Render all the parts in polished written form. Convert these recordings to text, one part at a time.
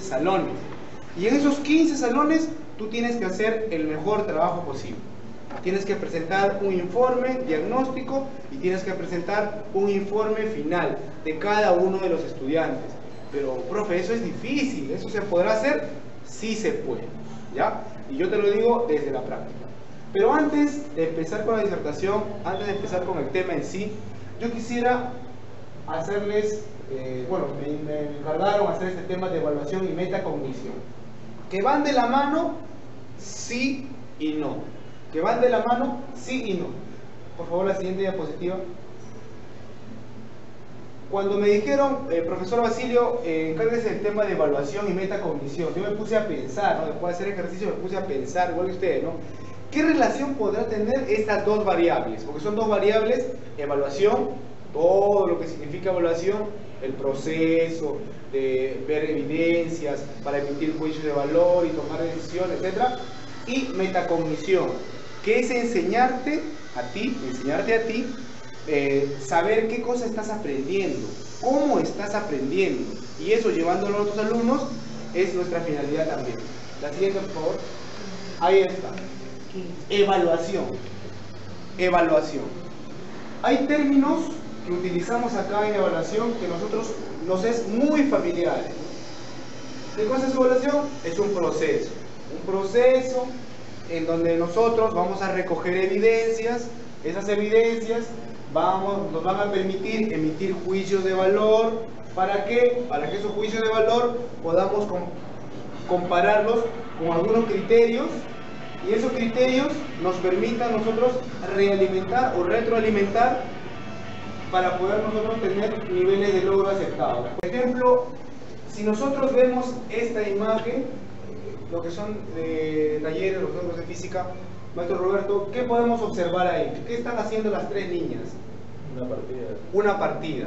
salones. Y en esos 15 salones tú tienes que hacer el mejor trabajo posible. Tienes que presentar un informe diagnóstico y tienes que presentar un informe final de cada uno de los estudiantes. Pero, profe, eso es difícil. ¿Eso se podrá hacer? Sí se puede, ¿ya? Y yo te lo digo desde la práctica. Pero antes de empezar con la disertación, antes de empezar con el tema en sí, yo quisiera hacerles, me encargaron hacer este tema de evaluación y metacognición, que van de la mano sí y no, que van de la mano sí y no. Por favor, la siguiente diapositiva. Cuando me dijeron, profesor Basilio, encárguese del tema de evaluación y metacognición, yo me puse a pensar, ¿no? Después de hacer ejercicio me puse a pensar, igual que ustedes, ¿no? ¿Qué relación podrá tener estas dos variables? Porque son dos variables: evaluación, todo lo que significa evaluación, el proceso de ver evidencias para emitir juicios de valor y tomar decisiones, etc. Y metacognición, que es enseñarte a ti, saber qué cosa estás aprendiendo, cómo estás aprendiendo, y eso llevándolo a otros alumnos es nuestra finalidad también. La siguiente, por favor. Ahí está. Evaluación. Evaluación. Hay términos que utilizamos acá en evaluación que a nosotros nos es muy familiar. ¿Qué cosa es evaluación? Es un proceso. Un proceso en donde nosotros vamos a recoger evidencias. Esas evidencias nos van a permitir emitir juicios de valor. ¿Para qué? Para que esos juicios de valor podamos compararlos con algunos criterios, y esos criterios nos permitan nosotros realimentar o retroalimentar para poder nosotros tener niveles de logro aceptados. Por ejemplo, si nosotros vemos esta imagen, lo que son de talleres, los ejemplos de física, maestro Roberto, ¿qué podemos observar ahí? ¿Qué están haciendo las tres niñas? Una partida. Una partida.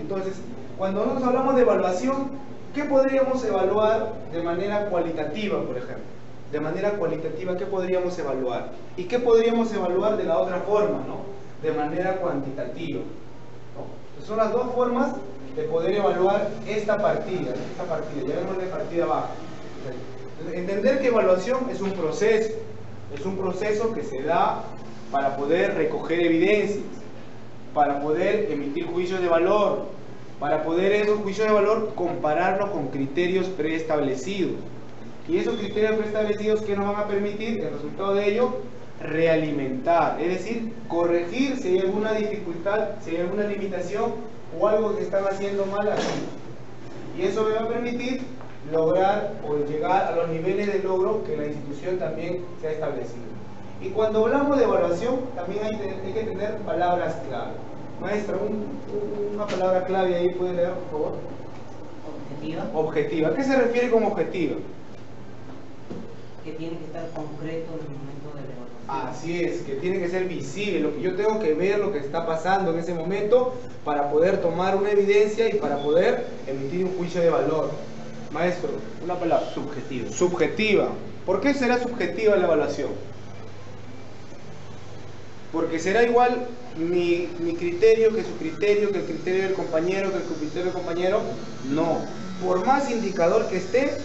Entonces, cuando nosotros hablamos de evaluación, ¿qué podríamos evaluar de manera cualitativa, por ejemplo? De manera cualitativa, ¿qué podríamos evaluar? ¿Y qué podríamos evaluar de la otra forma, ¿no? De manera cuantitativa, ¿no? Son las dos formas de poder evaluar esta partida, llamémosle partida baja. Entender que evaluación es un proceso que se da para poder recoger evidencias, para poder emitir juicios de valor, para poder esos juicios de valor compararlos con criterios preestablecidos. Y esos criterios preestablecidos, que nos van a permitir, el resultado de ello, realimentar, es decir, corregir si hay alguna dificultad, si hay alguna limitación o algo que están haciendo mal aquí. Y eso me va a permitir lograr o llegar a los niveles de logro que la institución también se ha establecido. Y cuando hablamos de evaluación, también hay que tener palabras clave. Maestra, una palabra clave ahí, ¿puede leer, por favor? Objetiva. Objetiva. ¿A qué se refiere con objetiva? Que tiene que estar concreto en el momento de la evaluación. Así es, que tiene que ser visible, lo que yo tengo que ver, lo que está pasando en ese momento para poder tomar una evidencia y para poder emitir un juicio de valor. Maestro, una palabra. Subjetiva. Subjetiva. ¿Por qué será subjetiva la evaluación? Porque será igual mi criterio que su criterio, que el criterio del compañero, que el criterio del compañero. No. Por más indicador que esté,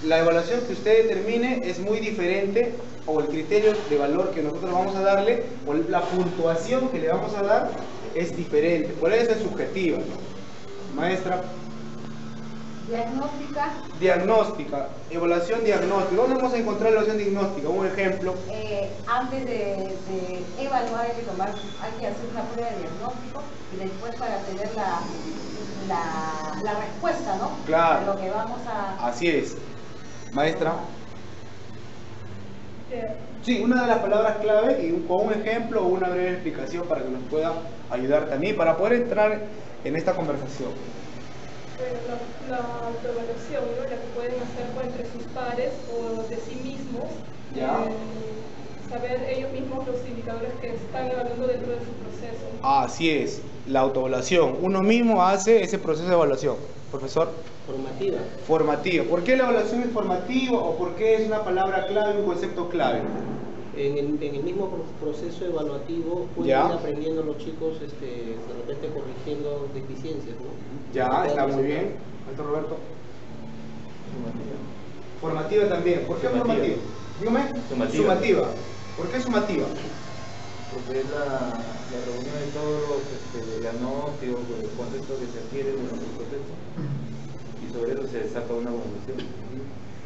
la evaluación que usted determine es muy diferente, o el criterio de valor que nosotros vamos a darle, o la puntuación que le vamos a dar es diferente. Por eso es subjetiva, ¿no? Maestra. Diagnóstica. Diagnóstica, evaluación diagnóstica. ¿Dónde vamos a encontrar la evaluación diagnóstica? Un ejemplo. Antes de evaluar hay que hacer una prueba de diagnóstico y después para tener la respuesta, ¿no? Claro. A lo que vamos a... Así es. Maestra. Sí, una de las palabras clave y con un ejemplo o una breve explicación para que nos pueda ayudar también para poder entrar en esta conversación. Bueno, la autoevaluación, ¿no? La que pueden hacer entre sus pares o de sí mismos, ¿ya? Saber ellos mismos los indicadores que están evaluando dentro de su proceso. Así es, la autoevaluación. Uno mismo hace ese proceso de evaluación. Profesor. Formativa. Formativa. ¿Por qué la evaluación es formativa o por qué es una palabra clave, un concepto clave? En el mismo proceso evaluativo pueden ir aprendiendo los chicos, de repente corrigiendo deficiencias, ¿no? Ya, está muy bien. Maestro Roberto. Formativa también. ¿Por qué formativa? Dígame. Sumativa. ¿Por qué sumativa? Porque es la reunión de todos los diagnósticos, los conceptos que se adquieren durante el proceso, y sobre eso se saca una conclusión.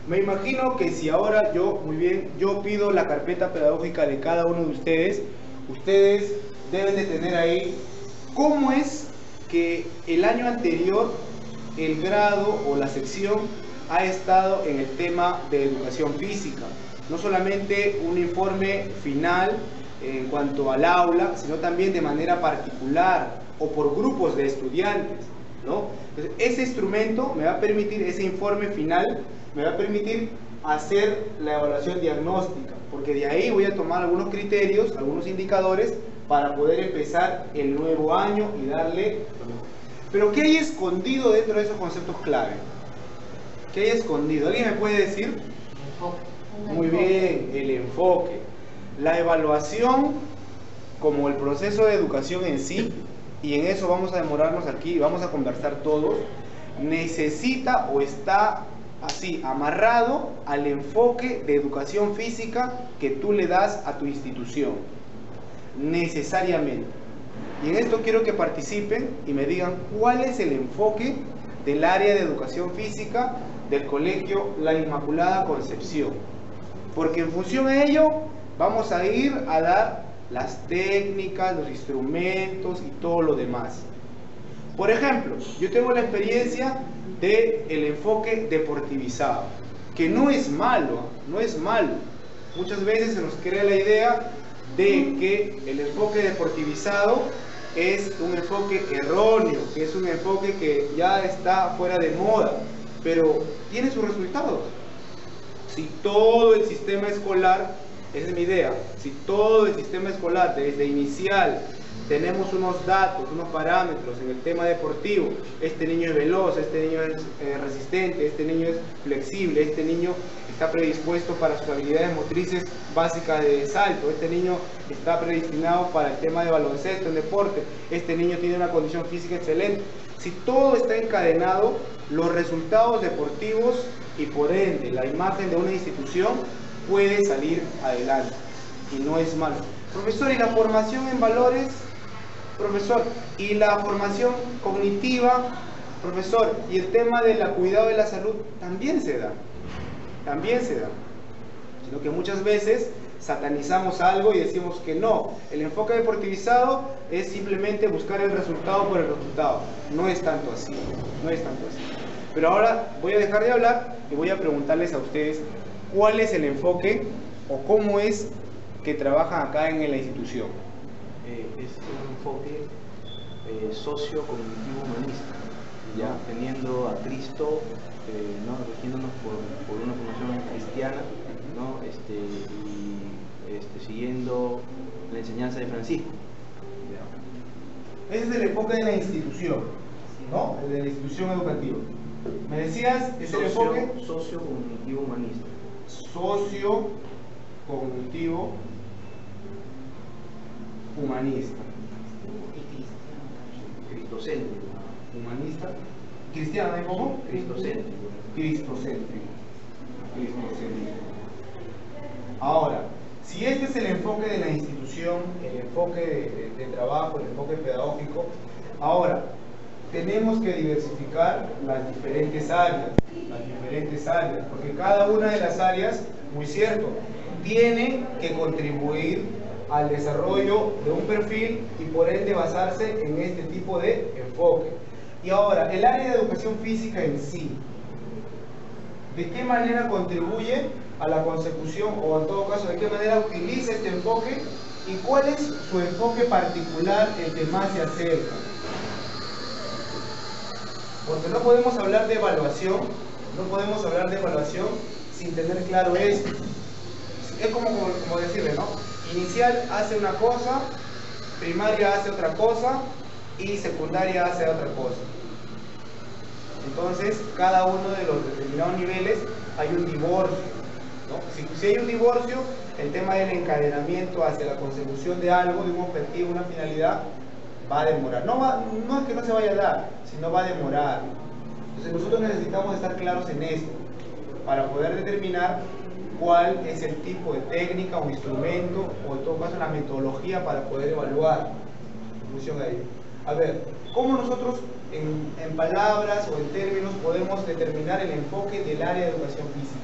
Me imagino que si ahora yo, muy bien, yo pido la carpeta pedagógica de cada uno de ustedes, ustedes deben de tener ahí cómo es que el año anterior el grado o la sección ha estado en el tema de educación física. No solamente un informe final en cuanto al aula, sino también de manera particular o por grupos de estudiantes, ¿no? Entonces, ese instrumento me va a permitir, ese informe final, me va a permitir hacer la evaluación diagnóstica, porque de ahí voy a tomar algunos criterios, algunos indicadores para poder empezar el nuevo año y darle... Pero ¿qué hay escondido dentro de esos conceptos clave? ¿Qué hay escondido? ¿Alguien me puede decir? Muy bien, el enfoque. La evaluación como el proceso de educación en sí, y en eso vamos a demorarnos aquí, vamos a conversar todos, necesita o está así, amarrado al enfoque de educación física que tú le das a tu institución, necesariamente. Y en esto quiero que participen y me digan cuál es el enfoque del área de educación física del Colegio La Inmaculada Concepción. Porque en función a ello vamos a ir a dar las técnicas, los instrumentos y todo lo demás. Por ejemplo, yo tengo la experiencia del enfoque deportivizado, que no es malo, no es malo. Muchas veces se nos crea la idea de que el enfoque deportivizado es un enfoque erróneo, que es un enfoque que ya está fuera de moda, pero tiene sus resultados. Si todo el sistema escolar, esa es mi idea, si todo el sistema escolar desde inicial tenemos unos datos, unos parámetros en el tema deportivo, este niño es veloz, este niño es resistente, este niño es flexible, este niño está predispuesto para sus habilidades motrices básicas de salto, este niño está predestinado para el tema de baloncesto, en deporte, este niño tiene una condición física excelente. Si todo está encadenado, los resultados deportivos y por ende la imagen de una institución puede salir adelante y no es malo. Profesor, ¿y la formación en valores? Profesor, ¿y la formación cognitiva? Profesor, ¿y el tema del cuidado de la salud? También se da, sino que muchas veces satanizamos algo y decimos que no, el enfoque deportivizado es simplemente buscar el resultado por el resultado. No es tanto así, no es tanto así. Pero ahora voy a dejar de hablar y voy a preguntarles a ustedes cuál es el enfoque o cómo es que trabajan acá en la institución. Es un enfoque socio-cognitivo humanista, ya teniendo a Cristo, ¿no? Regiéndonos por una formación cristiana, ¿no? Y siguiendo la enseñanza de Francisco. Ese es el enfoque de la institución, ¿no? El de la institución educativa. ¿Me decías? ¿Es el enfoque? Socio-cognitivo humanista. Socio-cognitivo humanista. Cristocéntrico. Humanista. ¿Cristiano, ¿no? ¿Cómo? Cristocéntrico. Cristocéntrico. Ahora, si este es el enfoque de la institución, el enfoque de trabajo, el enfoque pedagógico, ahora tenemos que diversificar las diferentes áreas, porque cada una de las áreas, muy cierto, tiene que contribuir al desarrollo de un perfil y por ende basarse en este tipo de enfoque. Y ahora, el área de educación física en sí, ¿de qué manera contribuye a la consecución o en todo caso de qué manera utiliza este enfoque y cuál es su enfoque particular, el que más se acerca? Porque no podemos hablar de evaluación, sin tener claro esto. Es como decirle, ¿no? Inicial hace una cosa, primaria hace otra cosa y secundaria hace otra cosa. Entonces, cada uno de los determinados niveles hay un divorcio, ¿no? Si hay un divorcio, el tema del encadenamiento hacia la consecución de algo, de un objetivo, una finalidad, va a demorar. No es que no se vaya a dar, sino va a demorar. Entonces nosotros necesitamos estar claros en esto. para poder determinar cuál es el tipo de técnica o instrumento, o en todo caso la metodología para poder evaluar en función a ello. A ver, ¿cómo nosotros en palabras o en términos podemos determinar el enfoque del área de educación física?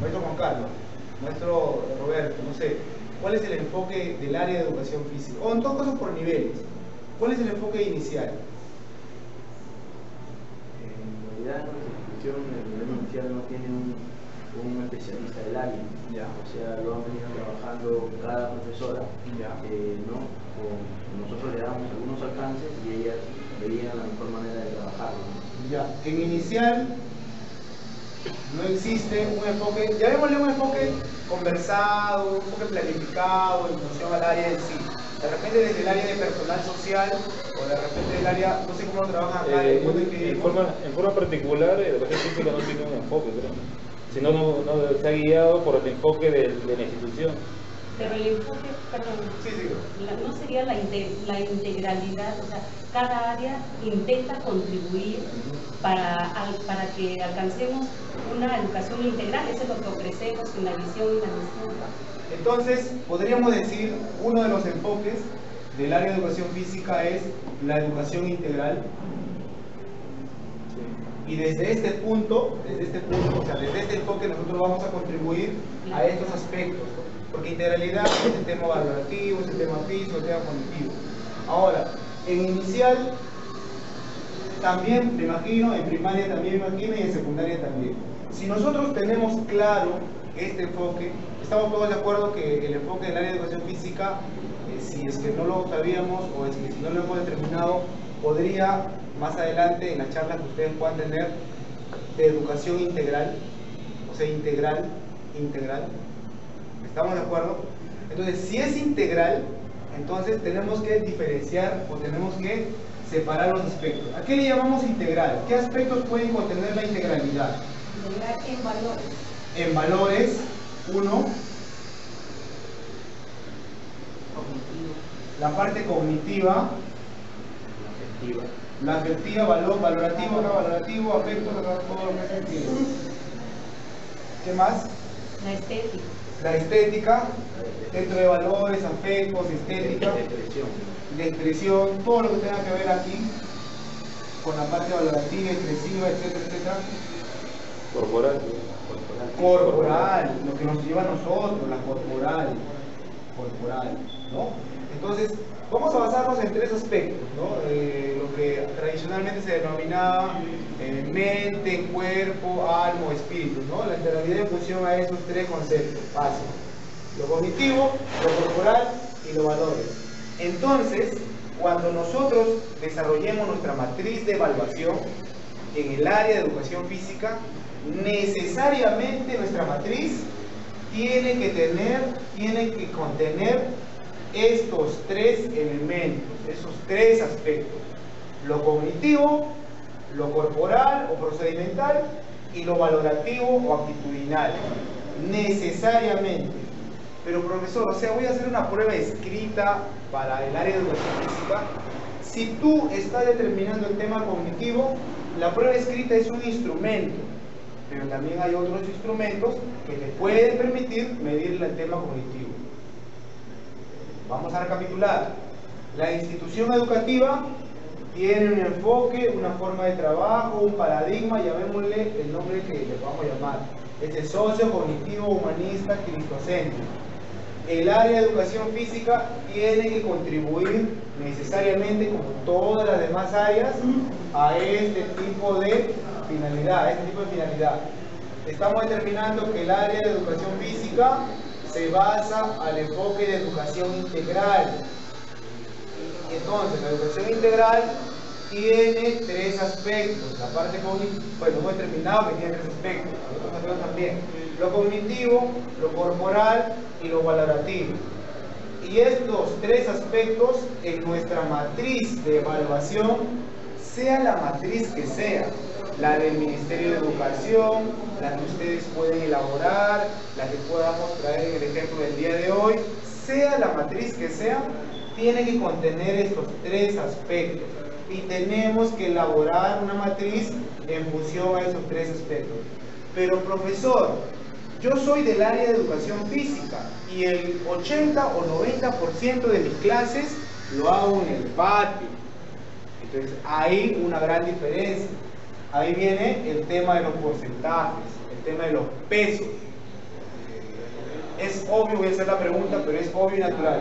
Maestro Juan Carlos, maestro Roberto, no sé, ¿cuál es el enfoque del área de educación física? O en todo caso por niveles, ¿cuál es el enfoque inicial? En realidad nuestra institución, el nivel inicial no tiene un especialista del área, Ya. o sea, lo han venido trabajando cada profesora, Ya. ¿no? Nosotros le damos algunos alcances y ellas veían la mejor manera de trabajarlo, ¿no? Ya, en inicial no existe un enfoque, llamémosle un enfoque conversado, un enfoque planificado en función al área en sí. De repente desde el área de personal social o de repente del área, no sé cómo lo trabajan acá en el mundo en que En vivimos. forma particular, educación física no tiene un enfoque, creo. Sino no está guiado por el enfoque de la institución. Pero el enfoque, perdón, Sí, sí. no sería la integralidad, o sea, cada área intenta contribuir para que alcancemos una educación integral, eso es lo que ofrecemos en la visión y la misión. Entonces, podríamos decir, uno de los enfoques del área de educación física es la educación integral. Y desde este punto, o sea, desde este enfoque nosotros vamos a contribuir a estos aspectos, ¿no? Porque integralidad es el tema valorativo, es el tema físico, el tema cognitivo. Ahora, en inicial también me imagino, en primaria también me imagino y en secundaria también. Si nosotros tenemos claro este enfoque, estamos todos de acuerdo que el enfoque del área de educación física, si es que no lo sabíamos o es que si no lo hemos determinado, podría más adelante en las charlas que ustedes puedan tener de educación integral, o sea, integral. ¿Estamos de acuerdo? Entonces, si es integral, entonces tenemos que diferenciar o tenemos que separar los aspectos. ¿A qué le llamamos integral? ¿Qué aspectos pueden contener la integralidad? Integral en valores. En valores, uno, la parte cognitiva, la afectiva, valorativo, afecto, todo lo que se entiende. ¿Qué más? La estética. La estética, dentro de valores, afectos, estética, de expresión, todo lo que tenga que ver aquí con la parte valorativa, expresiva, etcétera, etcétera. Corporal, lo que nos lleva a nosotros, la corporal, ¿no? Entonces, vamos a basarnos en tres aspectos, ¿no? Lo que tradicionalmente se denominaba mente, cuerpo, alma, espíritu, ¿no? La integralidad en función a esos tres conceptos básicos: lo cognitivo, lo corporal y los valores. Entonces, cuando nosotros desarrollemos nuestra matriz de evaluación en el área de educación física, necesariamente nuestra matriz tiene que contener estos tres elementos, esos tres aspectos: lo cognitivo, lo corporal o procedimental y lo valorativo o actitudinal, necesariamente. Pero profesor, o sea, voy a hacer una prueba escrita para el área de educación física. Si tú estás determinando el tema cognitivo, la prueba escrita es un instrumento, pero también hay otros instrumentos que te pueden permitir medir el tema cognitivo. Vamos a recapitular. La institución educativa tiene un enfoque, una forma de trabajo, un paradigma, llamémosle el nombre que le vamos a llamar. Es el socio-cognitivo humanista cristocéntrico. El área de educación física tiene que contribuir necesariamente, como todas las demás áreas, a este tipo de finalidad, Estamos determinando que el área de educación física se basa al enfoque de educación integral. Entonces, la educación integral tiene tres aspectos. La parte cognitiva, bueno, hemos determinado que tiene tres aspectos, otros aspectos también: lo cognitivo, lo corporal y lo valorativo. Y estos tres aspectos en nuestra matriz de evaluación, sea la matriz que sea, la del Ministerio de Educación, la que ustedes pueden elaborar, la que podamos traer en el ejemplo del día de hoy, sea la matriz que sea, tiene que contener estos tres aspectos. Y tenemos que elaborar una matriz en función a esos tres aspectos. Pero profesor, yo soy del área de educación física y el 80 o 90% de mis clases lo hago en el patio. Entonces hay una gran diferencia. Ahí viene el tema de los porcentajes, el tema de los pesos. Es obvio, voy a hacer la pregunta, pero es obvio y natural.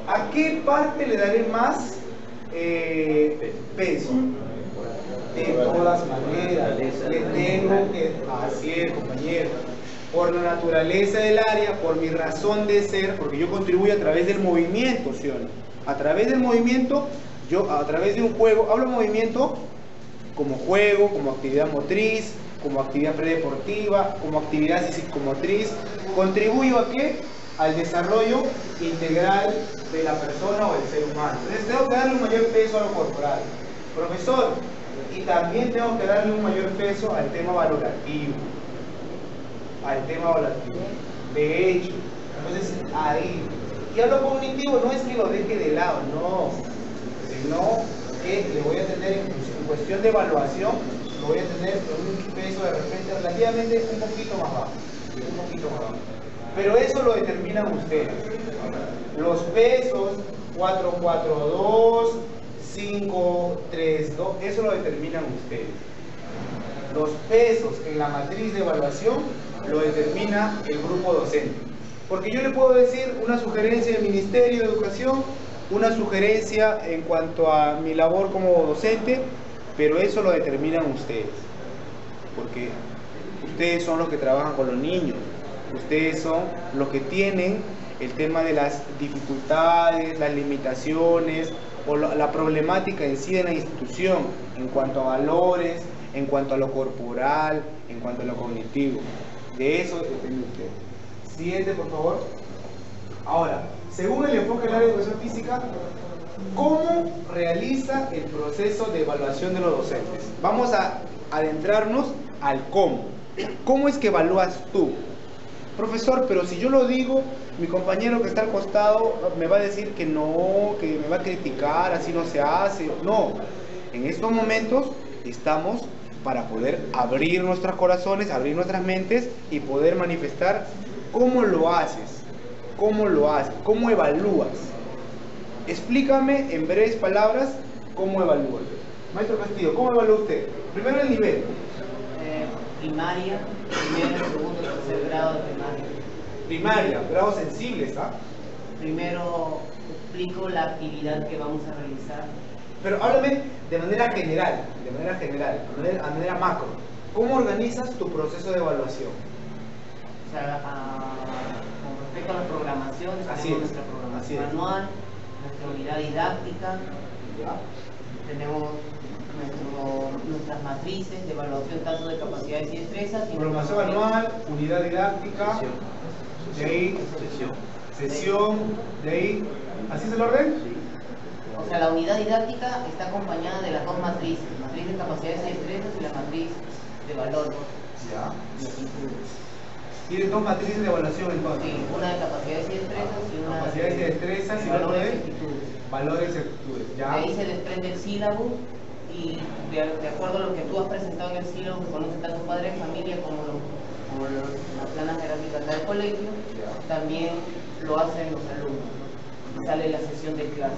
¿A qué parte le daré más peso? De todas maneras, le tengo que... Así es, compañero. Por la naturaleza del área, por mi razón de ser, porque yo contribuyo a través del movimiento, ¿sí o no? A través del movimiento, yo a través de un juego, hablo de movimiento como juego, como actividad motriz, como actividad predeportiva, como actividad psicomotriz. ¿Contribuyo a qué? Al desarrollo integral de la persona o del ser humano. Entonces tengo que darle un mayor peso a lo corporal. Profesor, y también tengo que darle un mayor peso al tema valorativo. Al tema valorativo. De hecho, entonces ahí. Y a lo cognitivo no es que lo deje de lado, no. Sino que le voy a tener en cuestión de evaluación, lo voy a tener un peso de repente relativamente un poquito más bajo. Un poquito más bajo. Pero eso lo determinan ustedes. Los pesos 442, 532, eso lo determinan ustedes. Los pesos en la matriz de evaluación lo determina el grupo docente. Porque yo le puedo decir una sugerencia del Ministerio de Educación, una sugerencia en cuanto a mi labor como docente, pero eso lo determinan ustedes. Porque ustedes son los que trabajan con los niños. Ustedes son los que tienen el tema de las dificultades, las limitaciones o la problemática en sí de la institución en cuanto a valores, en cuanto a lo corporal, en cuanto a lo cognitivo. De eso depende usted. Siguiente, por favor. Ahora, según el enfoque del área de educación física, ¿cómo realiza el proceso de evaluación de los docentes? Vamos a adentrarnos al cómo. ¿Cómo es que evalúas tú? Profesor, pero si yo lo digo, mi compañero que está al costado me va a decir que no, que me va a criticar, así no se hace. No, en estos momentos estamos para poder abrir nuestros corazones, abrir nuestras mentes y poder manifestar cómo lo haces, cómo evalúas. Explícame en breves palabras cómo evalúas. Maestro Castillo, ¿cómo evalúa usted? Primero el nivel. Primaria, primero, segundo, tercer grado de primaria. Primaria, grado sensible, ¿está? Primero explico la actividad que vamos a realizar. Pero háblame de manera general, a manera macro. ¿Cómo organizas tu proceso de evaluación? O sea, con respecto a la programación, tenemos nuestra programación anual, nuestra unidad didáctica, ¿ya? Tenemos nuestras matrices de evaluación tanto de capacidades y destrezas. Programación anual, unidad didáctica, de ahí, sesión, de ahí, ¿así es el orden? Sí. O sea, la unidad didáctica está acompañada de las dos matrices, matriz de capacidades y destrezas y la matriz de valores. Ya. Tienen dos matrices de evaluación entonces. Sí, una de capacidades y destrezas y una capacidades y destrezas y valores otra y de actitudes. valores y actitudes. Ya. De ahí se desprende el sílabo y de acuerdo a lo que tú has presentado en el sílabo que conoce tanto padre de familia como las planas jerárquicas del colegio, también lo hacen los alumnos. Y sale la sesión de clase.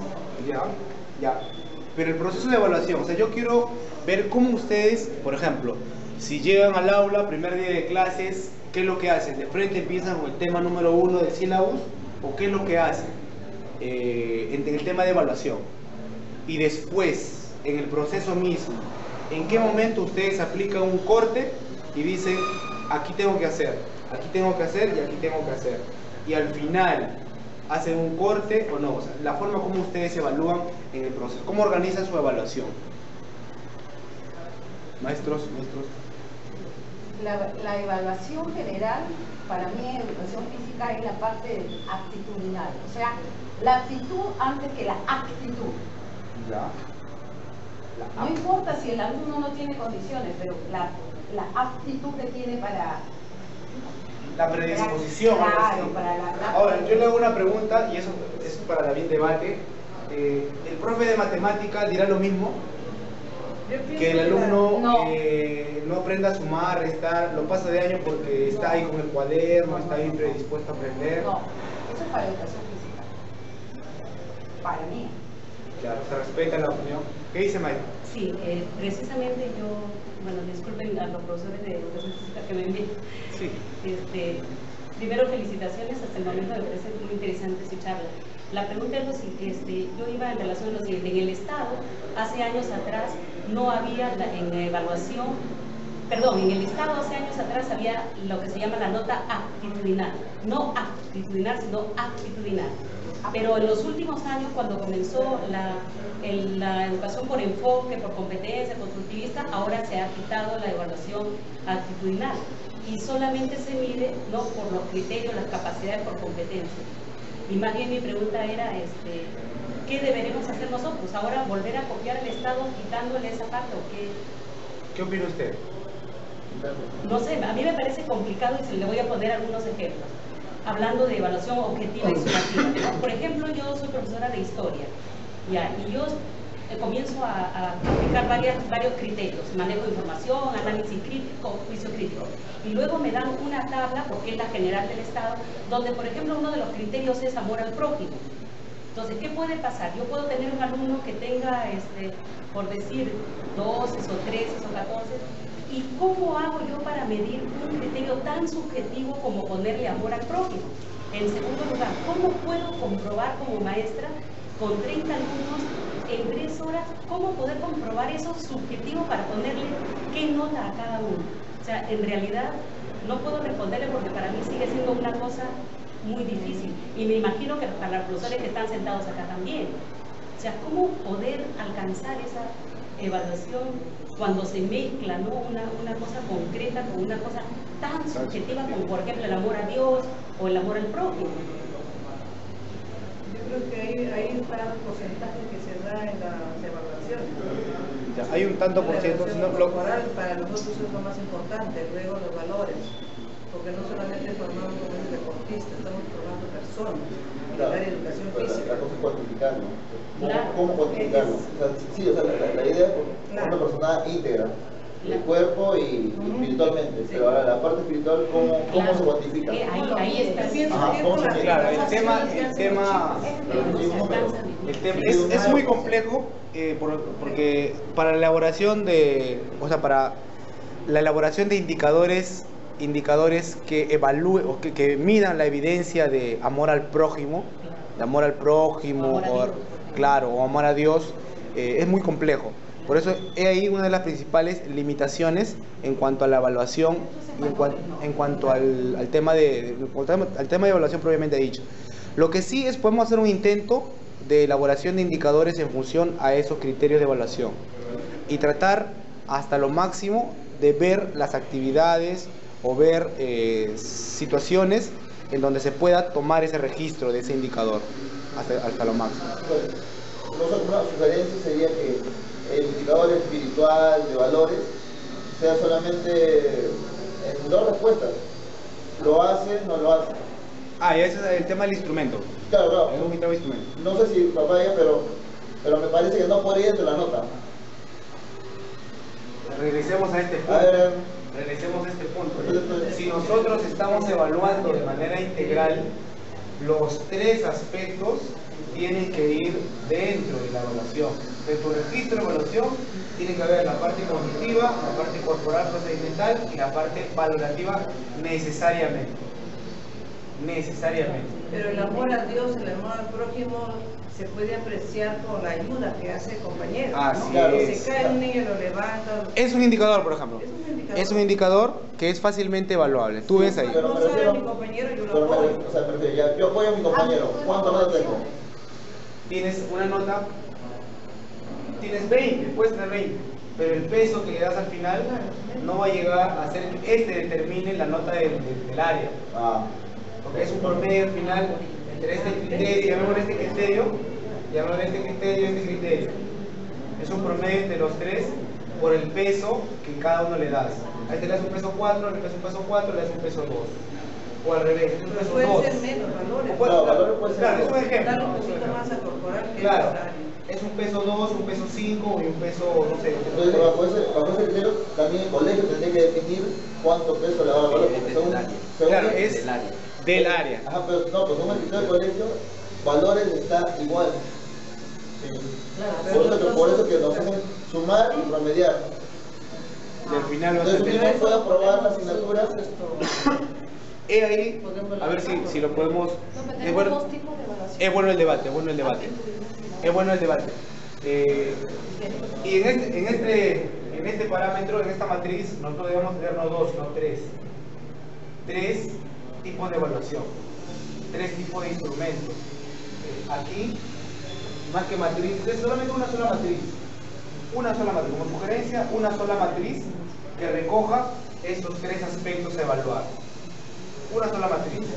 Ya. Pero el proceso de evaluación, o sea, yo quiero ver cómo ustedes, por ejemplo, si llegan al aula, primer día de clases, ¿qué es lo que hacen? ¿De frente empiezan con el tema número 1 del sílabus? ¿O qué es lo que hacen en el tema de evaluación? Y después, en el proceso mismo, ¿en qué momento ustedes aplican un corte y dicen, aquí tengo que hacer y aquí tengo que hacer? Y al final, ¿hacen un corte o no? O sea, la forma como ustedes evalúan en el proceso. ¿Cómo organizan su evaluación? Maestros. La evaluación general, para mí en educación física, es la parte actitudinal. O sea, la actitud antes que la actitud. Ya. No importa si el alumno no tiene condiciones, pero la aptitud que tiene para... La predisposición. Claro, para la... Ahora, yo le hago una pregunta, y eso es para el bien debate. ¿El profe de matemática dirá lo mismo? que el alumno no aprenda a sumar, restar, lo pasa de año porque está ahí con el cuaderno, está bien predispuesto a aprender. No, eso es para educación física. Para mí. Claro, se respeta la opinión. ¿Qué dice Mayra? Sí, precisamente yo, bueno, disculpen a los profesores de educación física que me envíen. Sí. Primero, felicitaciones, hasta el momento me parece muy interesante su charla. La pregunta es lo siguiente, yo iba en relación a lo siguiente, en el Estado, hace años atrás, no había en evaluación, perdón, en el Estado hace años atrás había lo que se llama la nota aptitudinal, no aptitudinal, sino aptitudinal. Pero en los últimos años, cuando comenzó la educación por enfoque, por competencia, constructivista, ahora se ha quitado la evaluación aptitudinal y solamente se mide, ¿no?, por los criterios, las capacidades por competencia. Y más bien mi pregunta era, ¿qué deberemos hacer nosotros? ¿Ahora volver a copiar al Estado quitándole esa parte o qué? ¿Qué opina usted? No sé, a mí me parece complicado y se le voy a poner algunos ejemplos. Hablando de evaluación objetiva y sumativa, ¿no? Por ejemplo, yo soy profesora de historia, ¿ya? Y yo comienzo a aplicar varios criterios, manejo de información, análisis crítico, juicio crítico. Y luego me dan una tabla, porque es la general del Estado, donde, por ejemplo, uno de los criterios es amor al prójimo. Entonces, ¿qué puede pasar? Yo puedo tener un alumno que tenga, por decir, 12 o 13 o 14, ¿y cómo hago yo para medir un criterio tan subjetivo como ponerle amor al prójimo? En segundo lugar, ¿cómo puedo comprobar como maestra con 30 alumnos en 3 horas, cómo poder comprobar eso subjetivo para ponerle qué nota a cada uno? O sea, en realidad no puedo responderle porque para mí sigue siendo una cosa muy difícil. Y me imagino que para los profesores que están sentados acá también. O sea, ¿cómo poder alcanzar esa evaluación cuando se mezcla, ¿no?, una cosa concreta con una cosa tan subjetiva como, por ejemplo, el amor a Dios o el amor al prójimo? Yo creo que ahí está el porcentaje que se da en las evaluaciones. Ya, hay un tanto por ciento. La evaluación corporal para nosotros es lo más importante, luego los valores, porque no solamente formamos como un deportista, estamos formando personas. Claro, la educación física. La cosa es cuantificarlo. Claro. ¿Cómo cuantificarlo? Sí, o sea, la idea es una persona íntegra, el cuerpo y espiritualmente, sí. Pero ahora la parte espiritual, ¿cómo se cuantifica? Ahí está. Claro, el tema es muy complejo porque para la elaboración de, para la elaboración de indicadores que evalúen o que midan la evidencia de amor al prójimo, o amor a Dios, es muy complejo. Por eso es ahí una de las principales limitaciones en cuanto a la evaluación y en cuanto al tema de evaluación propiamente dicho. Lo que sí es, podemos hacer un intento de elaboración de indicadores en función a esos criterios de evaluación y tratar hasta lo máximo de ver las actividades o ver situaciones en donde se pueda tomar ese registro de ese indicador hasta lo máximo. Una sugerencia sería que el indicador espiritual de valores sea solamente en 2 respuestas: lo hace, no lo hace. Y ese es el tema del instrumento. Claro. Es un instrumento. No sé si papaya, pero me parece que no podría entre la nota. Regresemos a este punto. Si nosotros estamos evaluando de manera integral, los 3 aspectos tienen que ir dentro de la evaluación. De tu registro de evaluación tiene que haber la parte cognitiva, la parte corporal procedimental y la parte valorativa necesariamente. Pero el amor a Dios, el amor al prójimo se puede apreciar con la ayuda que hace el compañero. Es. Se cae un niño y lo levanta. Es un indicador, por ejemplo. Es un indicador que es fácilmente evaluable. Tú ves ahí. No sabe mi compañero, yo lo apoyo. Yo apoyo a mi compañero. ¿Cuánto nota tengo? Tienes una nota, tienes 20, puedes tener 20, pero el peso que le das al final no va a llegar a hacer que determine la nota del área. Porque es un promedio al final entre este criterio, llamémosle este criterio, este criterio. Es un promedio entre los 3 por el peso que cada uno le das. A este le das un peso 4, le das un peso 4, le das un peso 2. O al revés, un peso 2. Pueden ser menos valores. Claro, es un ejemplo. Dar un poquito más a corporal que claro. necesario. es un peso 2, un peso 5 y un peso, no sé. Entonces, bajo ese criterio, también el colegio tendría que definir cuánto peso le va a dar valor. Claro, es del área. Ajá, pero no, pues según el criterio del colegio, valores está igual. Sí. Claro, por eso que nos hacen sumar y promediar. Y al final entonces, tú mismo puedes aprobar la asignatura. He ahí, a ver si lo podemos. Es bueno el debate, es bueno el debate. Es bueno el debate. Y en este parámetro, en esta matriz, nosotros debemos tener no dos, sino tres tipos de evaluación, tres tipos de instrumentos. Aquí, más que matriz, es solamente una sola matriz, como sugerencia, una sola matriz que recoja estos tres aspectos a evaluar. Una sola matriz.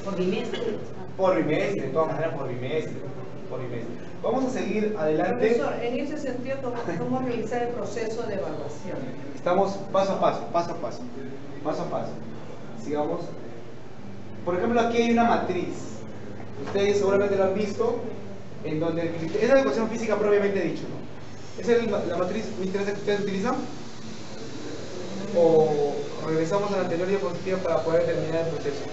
¿Por bimestre? Por bimestre, de todas maneras por bimestre. Vamos a seguir adelante. Profesor, en ese sentido, ¿cómo realizar el proceso de evaluación? Estamos paso a paso. Sigamos. Por ejemplo, aquí hay una matriz. Ustedes seguramente lo han visto, en donde es la ecuación física propiamente dicho, ¿no? ¿Esa es la matriz que ustedes utilizan? ¿O regresamos a la anterior diapositiva para poder terminar el proceso?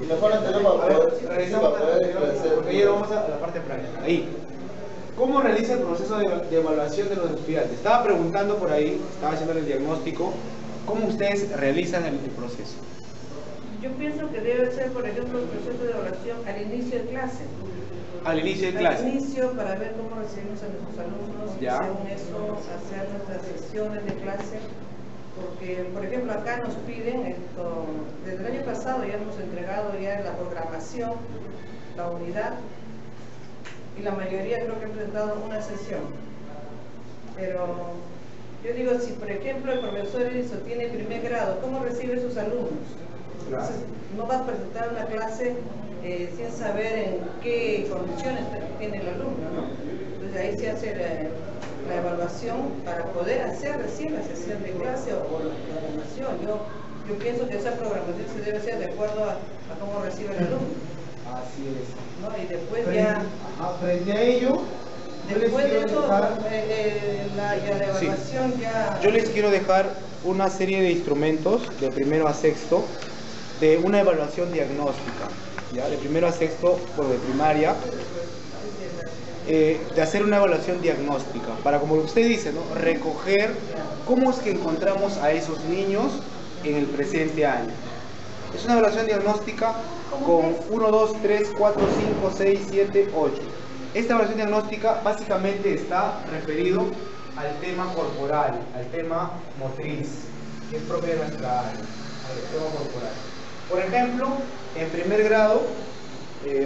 Mejor la anterior para poder. Regresamos a la anterior, porque ya vamos a la parte práctica. Ahí. ¿Cómo realiza el proceso de evaluación de los estudiantes? Estaba preguntando por ahí, estaba haciendo el diagnóstico. ¿Cómo ustedes realizan el proceso? Yo pienso que debe ser, por ejemplo, el proceso de evaluación al inicio de clase. Al inicio de clase. Al inicio, para ver cómo recibimos a nuestros alumnos, y según eso, hacer nuestras sesiones de clase. Porque, por ejemplo, acá nos piden esto, desde el año pasado ya hemos entregado ya la programación, la unidad, y la mayoría creo que han presentado una sesión. Pero yo digo, si por ejemplo el profesor Erizo tiene primer grado, ¿cómo recibe sus alumnos? Entonces, no va a presentar una clase sin saber en qué condiciones tiene el alumno, ¿no? Entonces ahí se hace la evaluación para poder hacer recién la sesión de clase o la programación. Yo pienso que esa programación se debe hacer de acuerdo a cómo recibe el alumno. Así es. ¿No? Y después frente a ello, después de eso, la evaluación ya... Yo les quiero dejar una serie de instrumentos de primero a sexto de una evaluación diagnóstica, ¿ya? De primero a sexto, por de primaria, de hacer una evaluación diagnóstica, para, como usted dice, ¿no? Recoger cómo es que encontramos a esos niños en el presente año. Es una evaluación diagnóstica con 1, 2, 3, 4, 5, 6, 7, 8. Esta evaluación diagnóstica básicamente está referido al tema corporal, al tema motriz, que es propio de nuestra área, al tema corporal. Por ejemplo, en primer grado,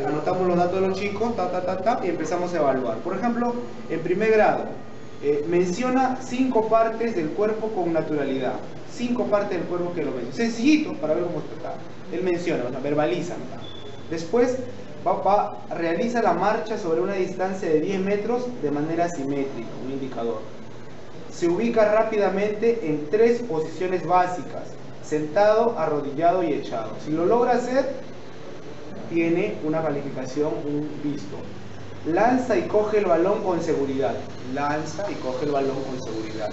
anotamos los datos de los chicos, y empezamos a evaluar. Por ejemplo, en primer grado, menciona 5 partes del cuerpo con naturalidad. 5 partes del cuerpo que lo menciona. Sencillito, para ver cómo está. Él menciona, verbaliza. Después, realiza la marcha sobre una distancia de 10 metros de manera simétrica, un indicador. Se ubica rápidamente en 3 posiciones básicas: sentado, arrodillado y echado. Si lo logra hacer, tiene una calificación, un visto. Lanza y coge el balón con seguridad. Lanza y coge el balón con seguridad.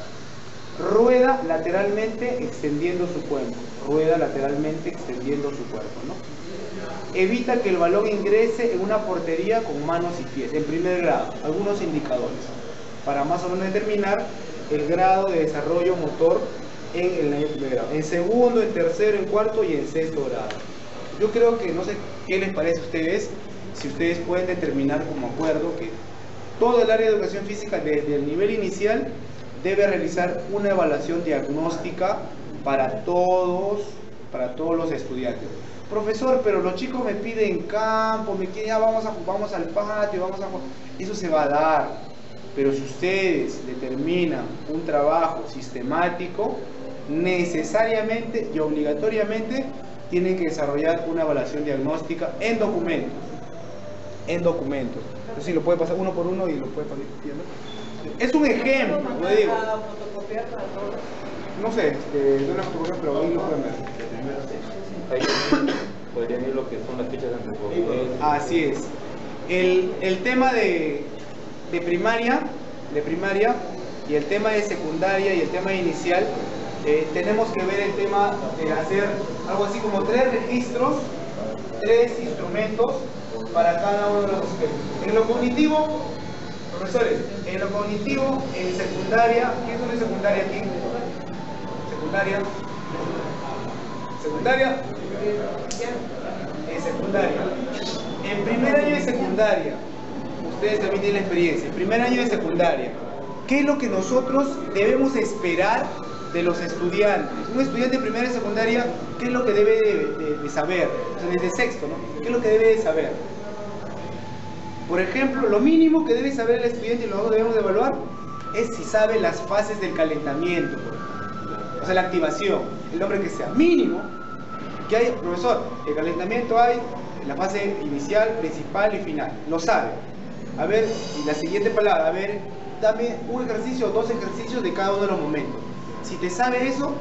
Rueda lateralmente extendiendo su cuerpo. Rueda lateralmente extendiendo su cuerpo, ¿no? Evita que el balón ingrese en una portería con manos y pies. En primer grado, algunos indicadores para más o menos determinar el grado de desarrollo motor en el primer grado. En segundo, en tercero, en cuarto y en sexto grado. Yo creo que, no sé qué les parece a ustedes, si ustedes pueden determinar como acuerdo que todo el área de educación física desde el nivel inicial debe realizar una evaluación diagnóstica para todos los estudiantes. Profesor, pero los chicos me piden campo, me quieren, ya vamos al patio, vamos a jugar. Eso se va a dar, pero si ustedes determinan un trabajo sistemático, necesariamente y obligatoriamente tienen que desarrollar una evaluación diagnóstica en documentos. Entonces, si lo puede pasar uno por uno y lo puede pasar viendo. Es un ejemplo, lo digo. No sé, no la fotocopia, pero ahí lo pueden ver. Ahí podrían ir lo que son las fichas de antropología. Así es. El tema de de primaria y el tema de secundaria y el tema inicial, tenemos que ver el tema de hacer algo así como 3 registros, 3 instrumentos para cada uno de los aspectos. En lo cognitivo, profesores, en lo cognitivo, en secundaria, ¿qué es una secundaria aquí? Secundaria. En secundaria. En primer año de secundaria, ustedes también tienen la experiencia, en primer año de secundaria, ¿qué es lo que nosotros debemos esperar de los estudiantes? Un estudiante de primera y secundaria, ¿qué es lo que debe de saber? O sea, desde sexto, ¿no? ¿Qué es lo que debe de saber? Por ejemplo, lo mínimo que debe saber el estudiante y lo que debemos de evaluar es si sabe las fases del calentamiento, o sea, la activación, el nombre que sea, mínimo. ¿Qué hay, profesor? El calentamiento hay en la fase inicial, principal y final, lo sabe. A ver, y la siguiente palabra, a ver, dame un ejercicio o 2 ejercicios de cada uno de los momentos. Si te sabe eso,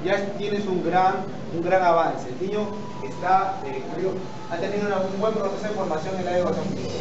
ya tienes un gran avance. El niño está, ha tenido un buen proceso de formación en la educación física.